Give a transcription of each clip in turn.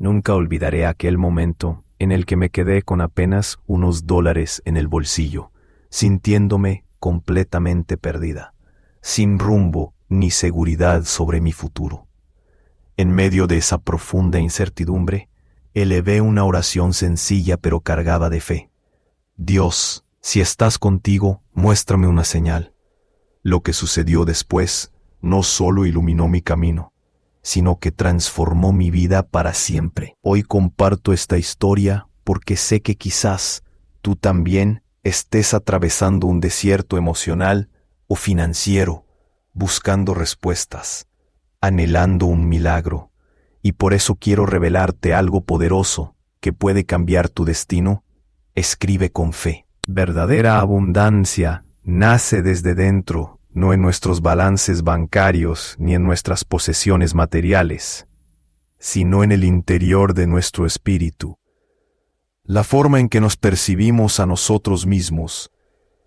Nunca olvidaré aquel momento en el que me quedé con apenas unos dólares en el bolsillo, sintiéndome completamente perdida, sin rumbo ni seguridad sobre mi futuro. En medio de esa profunda incertidumbre, elevé una oración sencilla pero cargada de fe. Dios, si estás contigo, muéstrame una señal. Lo que sucedió después no solo iluminó mi camino, sino que transformó mi vida para siempre. Hoy comparto esta historia porque sé que quizás tú también estés atravesando un desierto emocional o financiero, buscando respuestas, anhelando un milagro, y por eso quiero revelarte algo poderoso que puede cambiar tu destino. Escribe con fe. Verdadera abundancia nace desde dentro, no en nuestros balances bancarios ni en nuestras posesiones materiales, sino en el interior de nuestro espíritu. La forma en que nos percibimos a nosotros mismos,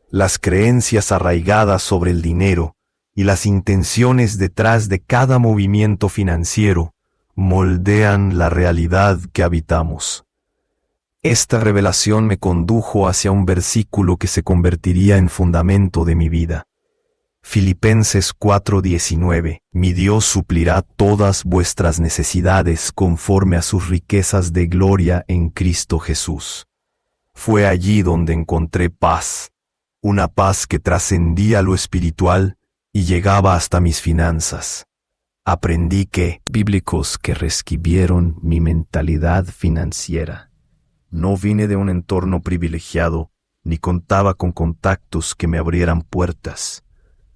las creencias arraigadas sobre el dinero y las intenciones detrás de cada movimiento financiero moldean la realidad que habitamos. Esta revelación me condujo hacia un versículo que se convertiría en fundamento de mi vida. Filipenses 4:19. Mi Dios suplirá todas vuestras necesidades conforme a sus riquezas de gloria en Cristo Jesús. Fue allí donde encontré paz, una paz que trascendía lo espiritual y llegaba hasta mis finanzas. Aprendí bíblicos que reescribieron mi mentalidad financiera. No vine de un entorno privilegiado, ni contaba con contactos que me abrieran puertas.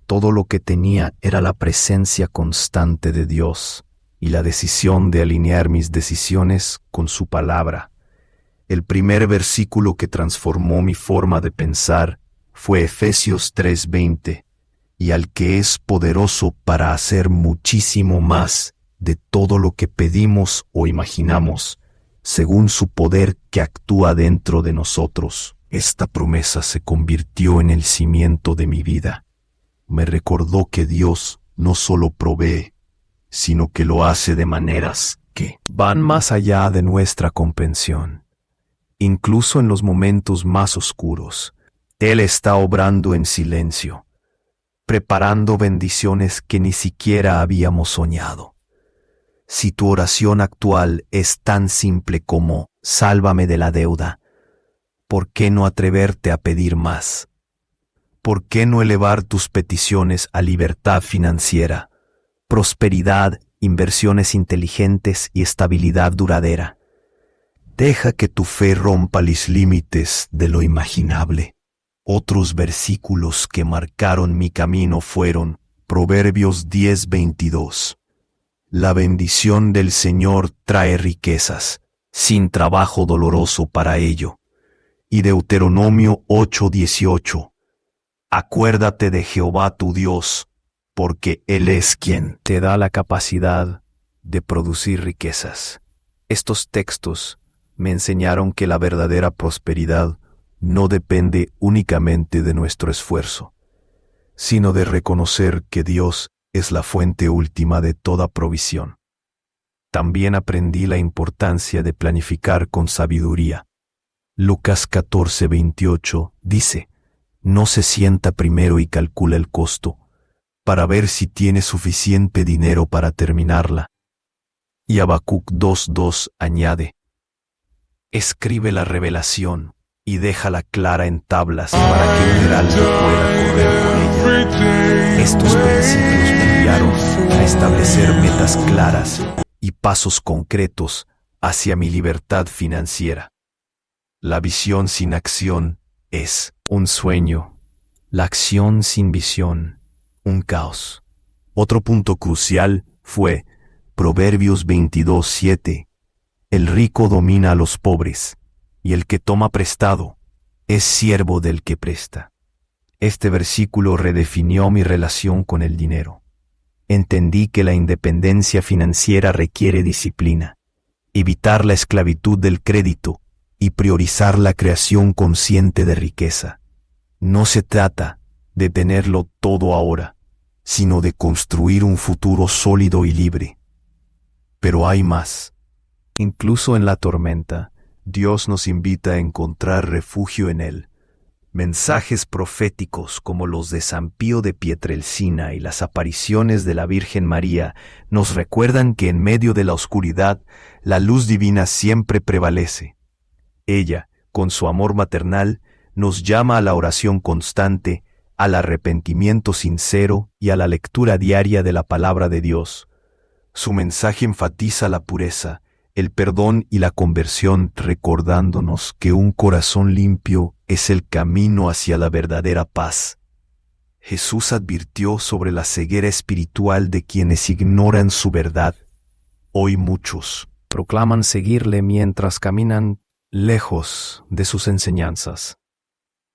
Todo lo que tenía era la presencia constante de Dios y la decisión de alinear mis decisiones con su palabra. El primer versículo que transformó mi forma de pensar fue Efesios 3:20, y al que es poderoso para hacer muchísimo más de todo lo que pedimos o imaginamos, según su poder que actúa dentro de nosotros. Esta promesa se convirtió en el cimiento de mi vida. Me recordó que Dios no solo provee, sino que lo hace de maneras que van más allá de nuestra comprensión. Incluso en los momentos más oscuros, Él está obrando en silencio, preparando bendiciones que ni siquiera habíamos soñado. Si tu oración actual es tan simple como «Sálvame de la deuda», ¿por qué no atreverte a pedir más? ¿Por qué no elevar tus peticiones a libertad financiera, prosperidad, inversiones inteligentes y estabilidad duradera? Deja que tu fe rompa los límites de lo imaginable. Otros versículos que marcaron mi camino fueron Proverbios 10:22. La bendición del Señor trae riquezas, sin trabajo doloroso para ello. Y Deuteronomio 8:18. Acuérdate de Jehová tu Dios, porque Él es quien te da la capacidad de producir riquezas. Estos textos me enseñaron que la verdadera prosperidad no depende únicamente de nuestro esfuerzo, sino de reconocer que Dios es la fuente última de toda provisión. También aprendí la importancia de planificar con sabiduría. Lucas 14:28 dice: no se sienta primero y calcula el costo, para ver si tiene suficiente dinero para terminarla. Y Habacuc 2:2 añade: escribe la revelación y déjala clara en tablas para que un heraldo pueda correr con ella. Estos principios me guiaron a establecer metas claras y pasos concretos hacia mi libertad financiera. La visión sin acción es un sueño. La acción sin visión, un caos. Otro punto crucial fue Proverbios 22:7. El rico domina a los pobres, y el que toma prestado es siervo del que presta. Este versículo redefinió mi relación con el dinero. Entendí que la independencia financiera requiere disciplina, evitar la esclavitud del crédito y priorizar la creación consciente de riqueza. No se trata de tenerlo todo ahora, sino de construir un futuro sólido y libre. Pero hay más. Incluso en la tormenta, Dios nos invita a encontrar refugio en Él. Mensajes proféticos como los de San Pío de Pietrelcina y las apariciones de la Virgen María nos recuerdan que en medio de la oscuridad, la luz divina siempre prevalece. Ella, con su amor maternal, nos llama a la oración constante, al arrepentimiento sincero y a la lectura diaria de la palabra de Dios. Su mensaje enfatiza la pureza, el perdón y la conversión, recordándonos que un corazón limpio es el camino hacia la verdadera paz. Jesús advirtió sobre la ceguera espiritual de quienes ignoran su verdad. Hoy muchos proclaman seguirle mientras caminan lejos de sus enseñanzas.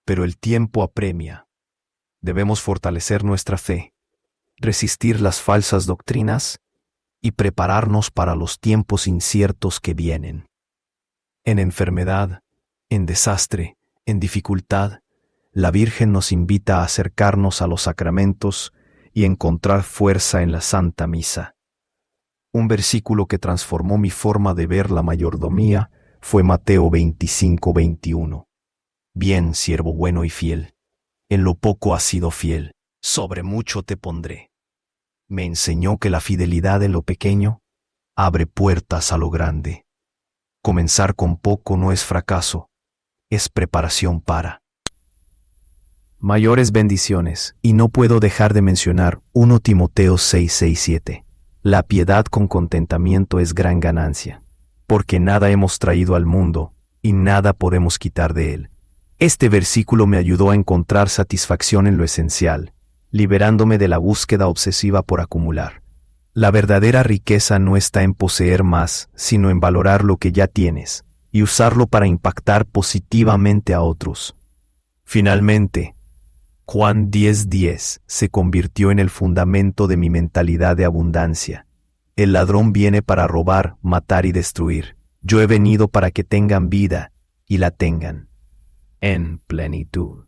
Pero el tiempo apremia. Debemos fortalecer nuestra fe, resistir las falsas doctrinas y prepararnos para los tiempos inciertos que vienen. En enfermedad, en desastre, en dificultad, la Virgen nos invita a acercarnos a los sacramentos y encontrar fuerza en la Santa Misa. Un versículo que transformó mi forma de ver la mayordomía fue Mateo 25:21. Bien, siervo bueno y fiel, en lo poco has sido fiel, sobre mucho te pondré. Me enseñó que la fidelidad en lo pequeño abre puertas a lo grande. Comenzar con poco no es fracaso, es preparación para mayores bendiciones. Y no puedo dejar de mencionar 1 Timoteo 6:6-7. La piedad con contentamiento es gran ganancia, porque nada hemos traído al mundo y nada podemos quitar de él. Este versículo me ayudó a encontrar satisfacción en lo esencial, liberándome de la búsqueda obsesiva por acumular. La verdadera riqueza no está en poseer más, sino en valorar lo que ya tienes y usarlo para impactar positivamente a otros. Finalmente, Juan 10:10 se convirtió en el fundamento de mi mentalidad de abundancia. El ladrón viene para robar, matar y destruir. Yo he venido para que tengan vida y la tengan en plenitud.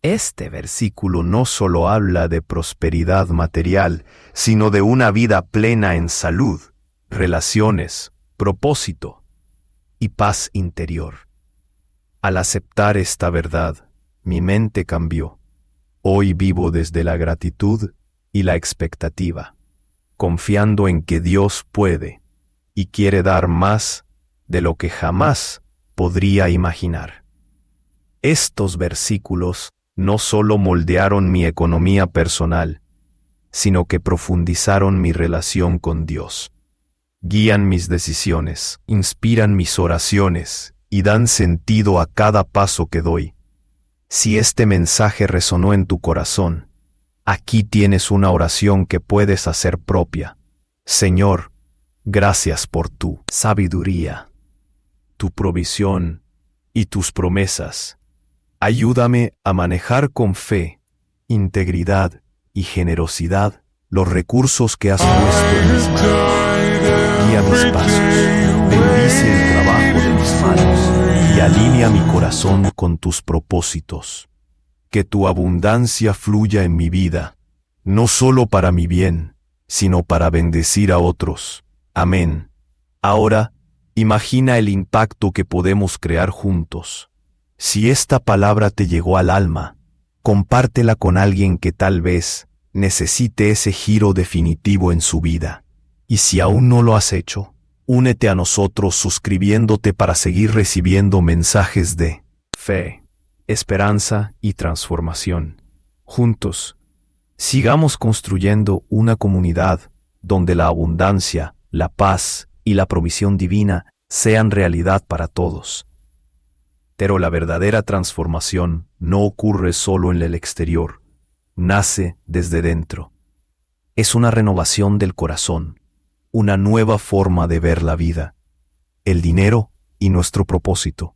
Este versículo no solo habla de prosperidad material, sino de una vida plena en salud, relaciones, propósito y paz interior. Al aceptar esta verdad, mi mente cambió. Hoy vivo desde la gratitud y la expectativa, confiando en que Dios puede y quiere dar más de lo que jamás podría imaginar. Estos versículos no solo moldearon mi economía personal, sino que profundizaron mi relación con Dios. Guían mis decisiones, inspiran mis oraciones y dan sentido a cada paso que doy. Si este mensaje resonó en tu corazón, aquí tienes una oración que puedes hacer propia. Señor, gracias por tu sabiduría, tu provisión y tus promesas. Ayúdame a manejar con fe, integridad y generosidad los recursos que has puesto en mis manos. Guía mis pasos, bendice el trabajo de mis manos y alinea mi corazón con tus propósitos. Que tu abundancia fluya en mi vida, no solo para mi bien, sino para bendecir a otros. Amén. Ahora, imagina el impacto que podemos crear juntos. Si esta palabra te llegó al alma, compártela con alguien que tal vez necesite ese giro definitivo en su vida. Y si aún no lo has hecho, únete a nosotros suscribiéndote para seguir recibiendo mensajes de fe, esperanza y transformación. Juntos, sigamos construyendo una comunidad donde la abundancia, la paz y la provisión divina sean realidad para todos. Pero la verdadera transformación no ocurre solo en el exterior, nace desde dentro. Es una renovación del corazón, una nueva forma de ver la vida, el dinero y nuestro propósito.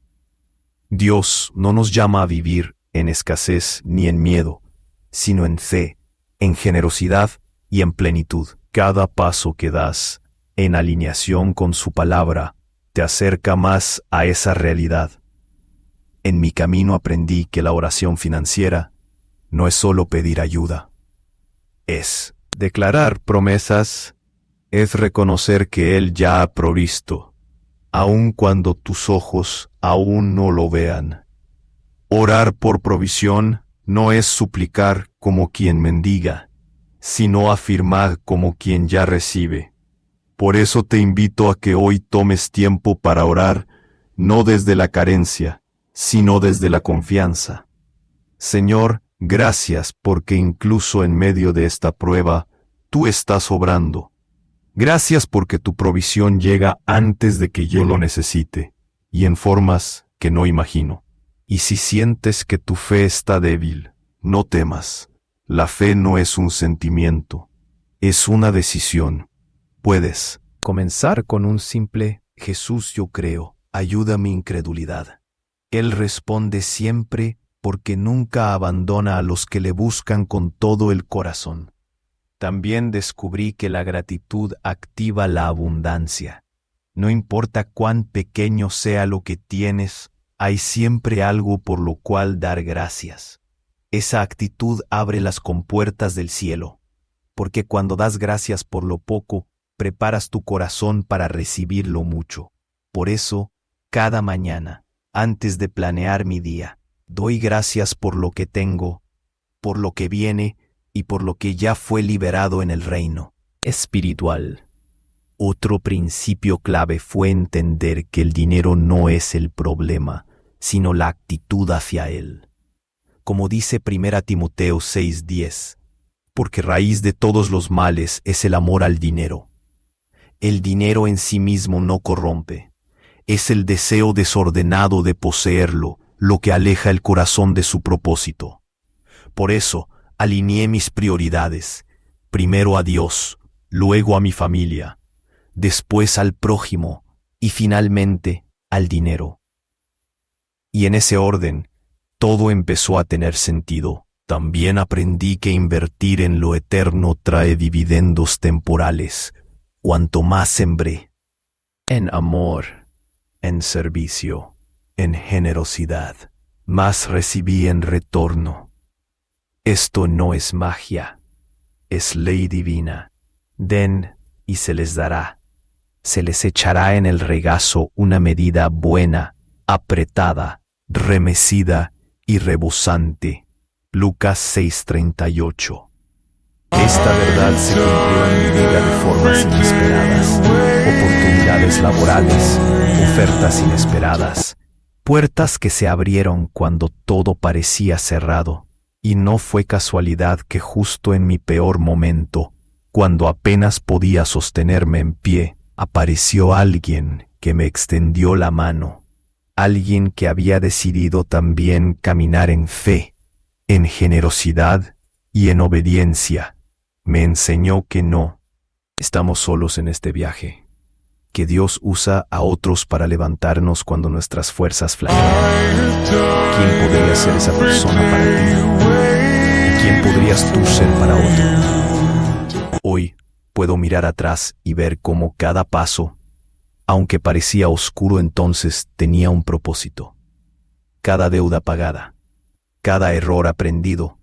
Dios no nos llama a vivir en escasez ni en miedo, sino en fe, en generosidad y en plenitud. Cada paso que das, en alineación con su palabra, te acerca más a esa realidad. En mi camino aprendí que la oración financiera no es solo pedir ayuda, es declarar promesas, es reconocer que Él ya ha provisto aun cuando tus ojos aún no lo vean. Orar por provisión no es suplicar como quien mendiga, sino afirmar como quien ya recibe. Por eso te invito a que hoy tomes tiempo para orar, no desde la carencia, sino desde la confianza. Señor, gracias porque incluso en medio de esta prueba, tú estás obrando. Gracias porque tu provisión llega antes de que yo lo necesite, y en formas que no imagino. Y si sientes que tu fe está débil, no temas. La fe no es un sentimiento, es una decisión. Puedes comenzar con un simple Jesús, yo creo, ayuda mi incredulidad. Él responde siempre porque nunca abandona a los que le buscan con todo el corazón. También descubrí que la gratitud activa la abundancia. No importa cuán pequeño sea lo que tienes, hay siempre algo por lo cual dar gracias. Esa actitud abre las compuertas del cielo, porque cuando das gracias por lo poco, preparas tu corazón para recibir lo mucho. Por eso, cada mañana, antes de planear mi día, doy gracias por lo que tengo, por lo que viene y por lo que ya fue liberado en el reino espiritual. Otro principio clave fue entender que el dinero no es el problema, sino la actitud hacia él. Como dice 1 Timoteo 6:10, porque raíz de todos los males es el amor al dinero. El dinero en sí mismo no corrompe, es el deseo desordenado de poseerlo lo que aleja el corazón de su propósito. Por eso, alineé mis prioridades, primero a Dios, luego a mi familia, después al prójimo y finalmente al dinero. Y en ese orden, todo empezó a tener sentido. También aprendí que invertir en lo eterno trae dividendos temporales. Cuanto más sembré, en amor, en servicio, en generosidad, más recibí en retorno. Esto no es magia, es ley divina. Den y se les dará. Se les echará en el regazo una medida buena, apretada, remecida y rebosante. Lucas 6:38. Esta verdad se cumplió en mi vida de formas inesperadas, oportunidades laborales, ofertas inesperadas, puertas que se abrieron cuando todo parecía cerrado. Y no fue casualidad que justo en mi peor momento, cuando apenas podía sostenerme en pie, apareció alguien que me extendió la mano, alguien que había decidido también caminar en fe, en generosidad y en obediencia. Me enseñó que no estamos solos en este viaje, que Dios usa a otros para levantarnos cuando nuestras fuerzas flaquean. ¿Quién podría ser esa persona para ti? ¿Y quién podrías tú ser para otro? Hoy puedo mirar atrás y ver cómo cada paso, aunque parecía oscuro entonces, tenía un propósito. Cada deuda pagada, cada error aprendido,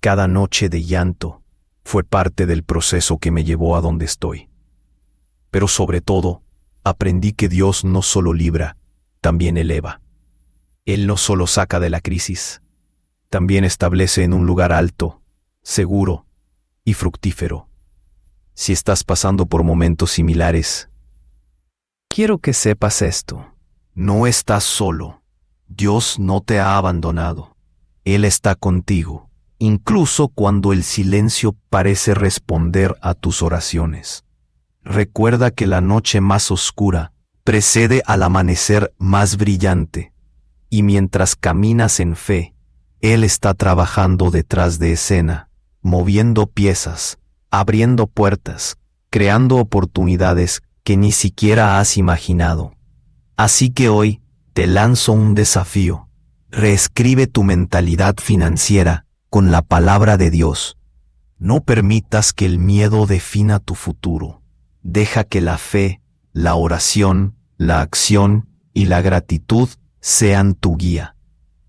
cada noche de llanto, fue parte del proceso que me llevó a donde estoy. Pero sobre todo, aprendí que Dios no solo libra, también eleva. Él no solo saca de la crisis, también establece en un lugar alto, seguro y fructífero. Si estás pasando por momentos similares, quiero que sepas esto. No estás solo. Dios no te ha abandonado. Él está contigo, incluso cuando el silencio parece responder a tus oraciones. Recuerda que la noche más oscura precede al amanecer más brillante, y mientras caminas en fe, Él está trabajando detrás de escena, moviendo piezas, abriendo puertas, creando oportunidades que ni siquiera has imaginado. Así que hoy te lanzo un desafío. Reescribe tu mentalidad financiera con la palabra de Dios. No permitas que el miedo defina tu futuro. Deja que la fe, la oración, la acción y la gratitud sean tu guía.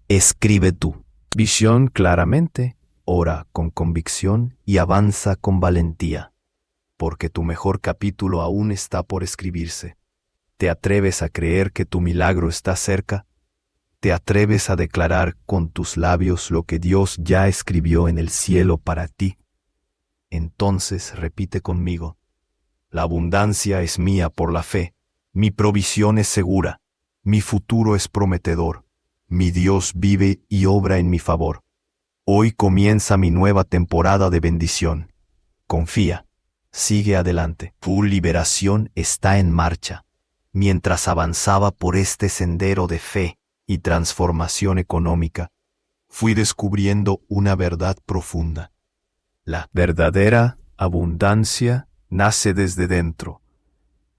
Escribe tu visión claramente, ora con convicción y avanza con valentía, porque tu mejor capítulo aún está por escribirse. ¿Te atreves a creer que tu milagro está cerca? ¿Te atreves a declarar con tus labios lo que Dios ya escribió en el cielo para ti? Entonces repite conmigo: la abundancia es mía por la fe, mi provisión es segura, mi futuro es prometedor, mi Dios vive y obra en mi favor. Hoy comienza mi nueva temporada de bendición. Confía, sigue adelante. Tu liberación está en marcha. Mientras avanzaba por este sendero de fe y transformación económica, fui descubriendo una verdad profunda. La verdadera abundancia nace desde dentro,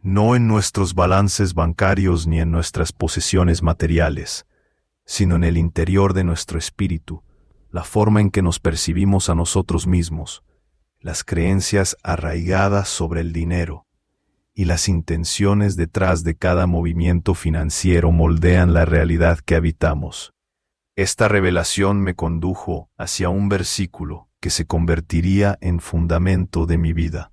no en nuestros balances bancarios ni en nuestras posesiones materiales, sino en el interior de nuestro espíritu, la forma en que nos percibimos a nosotros mismos, las creencias arraigadas sobre el dinero y las intenciones detrás de cada movimiento financiero moldean la realidad que habitamos. Esta revelación me condujo hacia un versículo que se convertiría en fundamento de mi vida.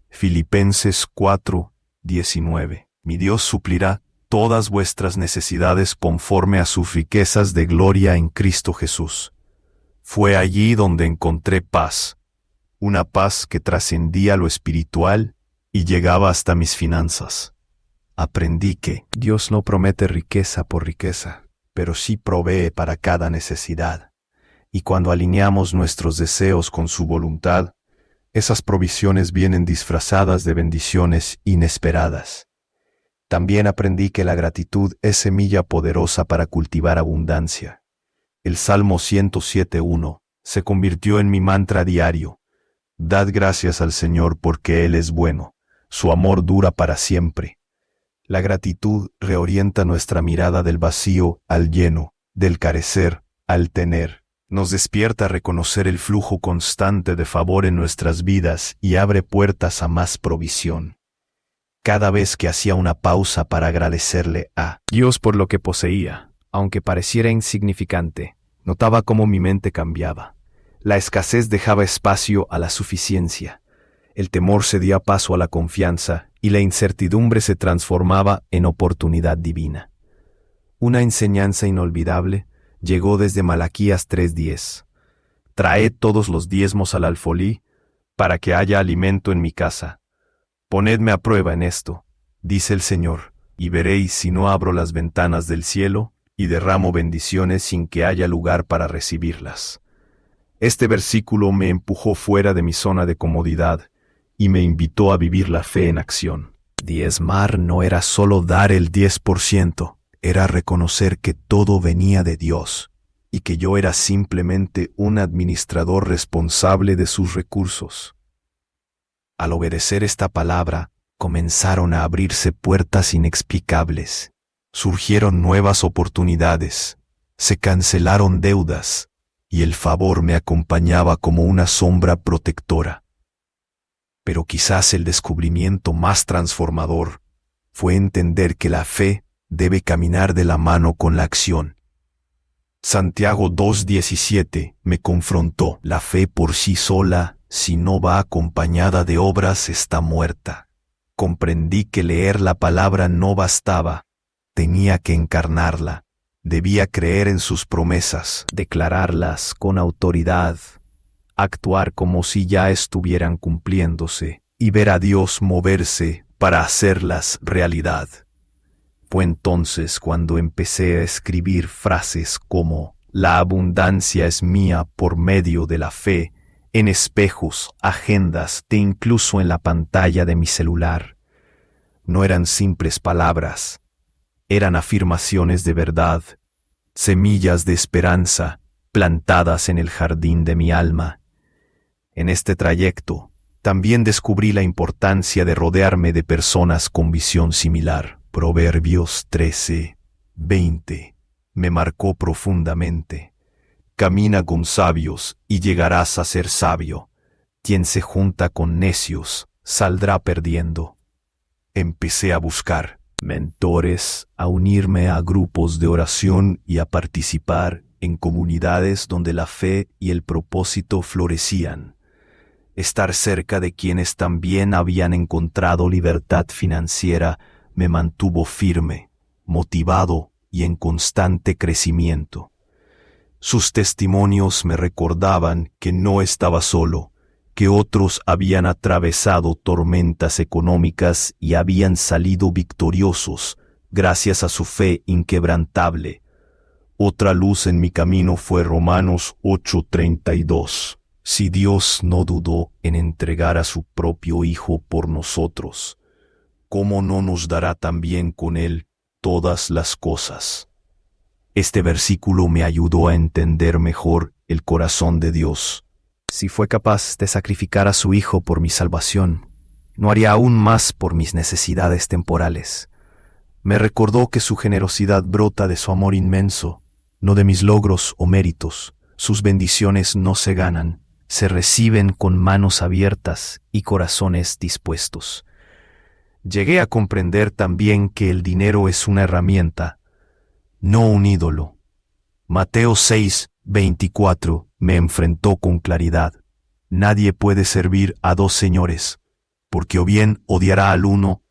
Filipenses 4:19. Mi Dios suplirá todas vuestras necesidades conforme a sus riquezas de gloria en Cristo Jesús. Fue allí donde encontré paz, una paz que trascendía lo espiritual y llegaba hasta mis finanzas. Aprendí que Dios no promete riqueza por riqueza, pero sí provee para cada necesidad. Y cuando alineamos nuestros deseos con su voluntad, esas provisiones vienen disfrazadas de bendiciones inesperadas. También aprendí que la gratitud es semilla poderosa para cultivar abundancia. El Salmo 107:1 se convirtió en mi mantra diario. Dad gracias al Señor porque Él es bueno, su amor dura para siempre. La gratitud reorienta nuestra mirada del vacío al lleno, del carecer al tener. Nos despierta a reconocer el flujo constante de favor en nuestras vidas y abre puertas a más provisión. Cada vez que hacía una pausa para agradecerle a Dios por lo que poseía, aunque pareciera insignificante, notaba cómo mi mente cambiaba. La escasez dejaba espacio a la suficiencia. El temor cedía paso a la confianza y la incertidumbre se transformaba en oportunidad divina. Una enseñanza inolvidable llegó desde Malaquías 3:10. Traed todos los diezmos al alfolí, para que haya alimento en mi casa. Ponedme a prueba en esto, dice el Señor, y veréis si no abro las ventanas del cielo y derramo bendiciones sin que haya lugar para recibirlas. Este versículo me empujó fuera de mi zona de comodidad y me invitó a vivir la fe en acción. Diezmar no era solo dar el 10%, era reconocer que todo venía de Dios y que yo era simplemente un administrador responsable de sus recursos. Al obedecer esta palabra, comenzaron a abrirse puertas inexplicables. Surgieron nuevas oportunidades, se cancelaron deudas, y el favor me acompañaba como una sombra protectora. Pero quizás el descubrimiento más transformador fue entender que la fe debe caminar de la mano con la acción. Santiago 2:17 me confrontó: la fe por sí sola, si no va acompañada de obras, está muerta. Comprendí que leer la palabra no bastaba, tenía que encarnarla. Debía creer en sus promesas, declararlas con autoridad, actuar como si ya estuvieran cumpliéndose y ver a Dios moverse para hacerlas realidad. Fue entonces cuando empecé a escribir frases como «La abundancia es mía por medio de la fe» en espejos, agendas e incluso en la pantalla de mi celular. No eran simples palabras, eran afirmaciones de verdad, semillas de esperanza plantadas en el jardín de mi alma. En este trayecto, también descubrí la importancia de rodearme de personas con visión similar. Proverbios 13:20 me marcó profundamente. Camina con sabios y llegarás a ser sabio. Quien se junta con necios saldrá perdiendo. Empecé a buscar mentores, a unirme a grupos de oración y a participar en comunidades donde la fe y el propósito florecían. Estar cerca de quienes también habían encontrado libertad financiera me mantuvo firme, motivado y en constante crecimiento. Sus testimonios me recordaban que no estaba solo, que otros habían atravesado tormentas económicas y habían salido victoriosos gracias a su fe inquebrantable. Otra luz en mi camino fue Romanos 8:32. Si Dios no dudó en entregar a su propio Hijo por nosotros, ¿cómo no nos dará también con Él todas las cosas? Este versículo me ayudó a entender mejor el corazón de Dios. Si fue capaz de sacrificar a su Hijo por mi salvación, ¿no haría aún más por mis necesidades temporales? Me recordó que su generosidad brota de su amor inmenso, no de mis logros o méritos. Sus bendiciones no se ganan, se reciben con manos abiertas y corazones dispuestos. Llegué a comprender también que el dinero es una herramienta, no un ídolo. Mateo 6:24 me enfrentó con claridad. Nadie puede servir a dos señores, porque o bien odiará al uno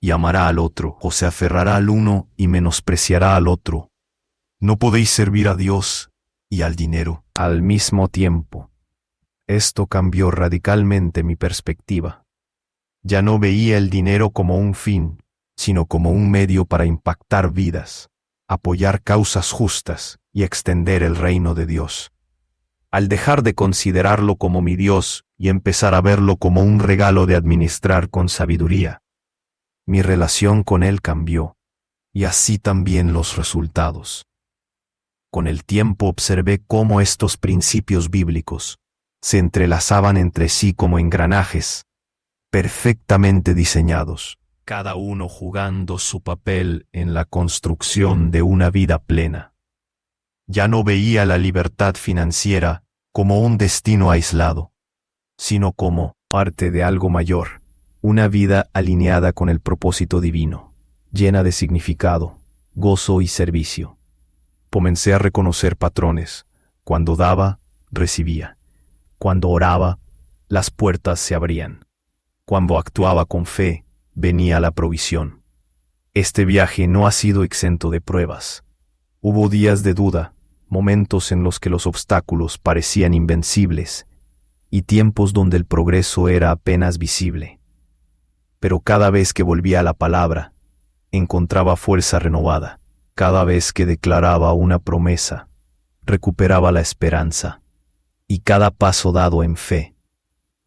y amará al otro, o se aferrará al uno y menospreciará al otro. No podéis servir a Dios y al dinero al mismo tiempo. Esto cambió radicalmente mi perspectiva. Ya no veía el dinero como un fin, sino como un medio para impactar vidas, apoyar causas justas y extender el reino de Dios. Al dejar de considerarlo como mi Dios y empezar a verlo como un regalo de administrar con sabiduría, mi relación con Él cambió, y así también los resultados. Con el tiempo observé cómo estos principios bíblicos se entrelazaban entre sí como engranajes, perfectamente diseñados, cada uno jugando su papel en la construcción de una vida plena. Ya no veía la libertad financiera como un destino aislado, sino como parte de algo mayor, una vida alineada con el propósito divino, llena de significado, gozo y servicio. Comencé a reconocer patrones. Cuando daba, recibía. Cuando oraba, las puertas se abrían. Cuando actuaba con fe, venía la provisión. Este viaje no ha sido exento de pruebas. Hubo días de duda, momentos en los que los obstáculos parecían invencibles, y tiempos donde el progreso era apenas visible. Pero cada vez que volvía a la palabra, encontraba fuerza renovada. Cada vez que declaraba una promesa, recuperaba la esperanza, y cada paso dado en fe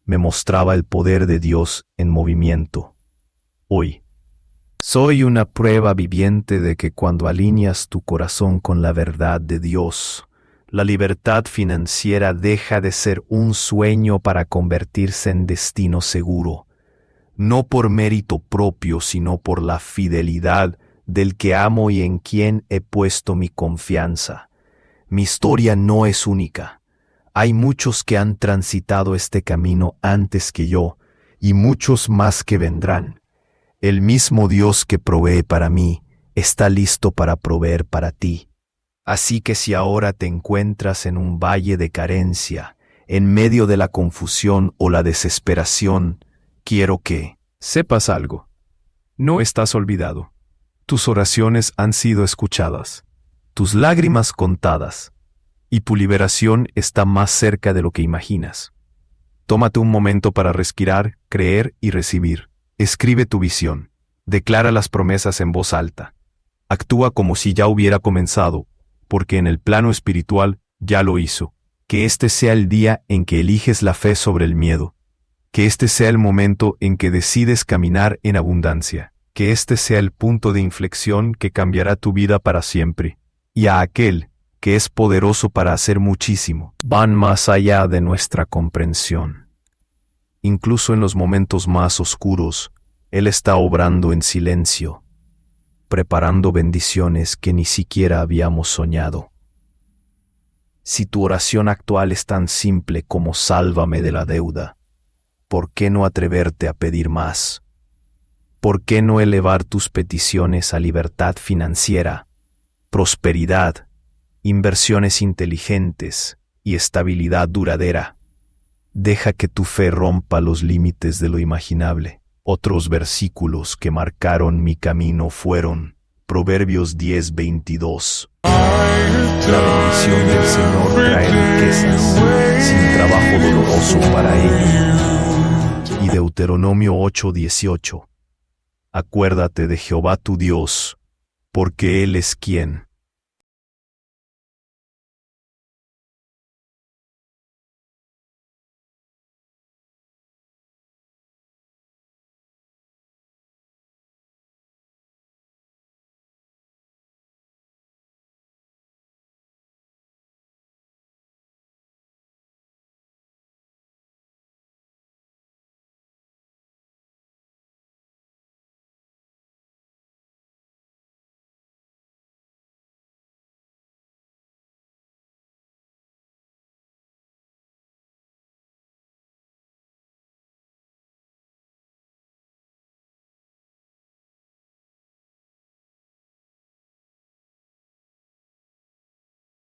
me mostraba el poder de Dios en movimiento. Hoy, soy una prueba viviente de que cuando alineas tu corazón con la verdad de Dios, la libertad financiera deja de ser un sueño para convertirse en destino seguro, no por mérito propio, sino por la fidelidad del que amo y en quien he puesto mi confianza. Mi historia no es única. Hay muchos que han transitado este camino antes que yo, y muchos más que vendrán. El mismo Dios que provee para mí, está listo para proveer para ti. Así que si ahora te encuentras en un valle de carencia, en medio de la confusión o la desesperación, quiero que sepas algo. No estás olvidado. Tus oraciones han sido escuchadas, tus lágrimas contadas, y tu liberación está más cerca de lo que imaginas. Tómate un momento para respirar, creer y recibir. Escribe tu visión. Declara las promesas en voz alta. Actúa como si ya hubiera comenzado, porque en el plano espiritual ya lo hizo. Que este sea el día en que eliges la fe sobre el miedo. Que este sea el momento en que decides caminar en abundancia. Que este sea el punto de inflexión que cambiará tu vida para siempre, y a aquel que es poderoso para hacer muchísimo, van más allá de nuestra comprensión. Incluso en los momentos más oscuros, Él está obrando en silencio, preparando bendiciones que ni siquiera habíamos soñado. Si tu oración actual es tan simple como sálvame de la deuda, ¿por qué no atreverte a pedir más? ¿Por qué no elevar tus peticiones a libertad financiera, prosperidad, inversiones inteligentes y estabilidad duradera? Deja que tu fe rompa los límites de lo imaginable. Otros versículos que marcaron mi camino fueron Proverbios 10:22. La bendición del Señor trae riquezas, sin trabajo doloroso para ello. Y Deuteronomio 8:18. Acuérdate de Jehová tu Dios, porque Él es quien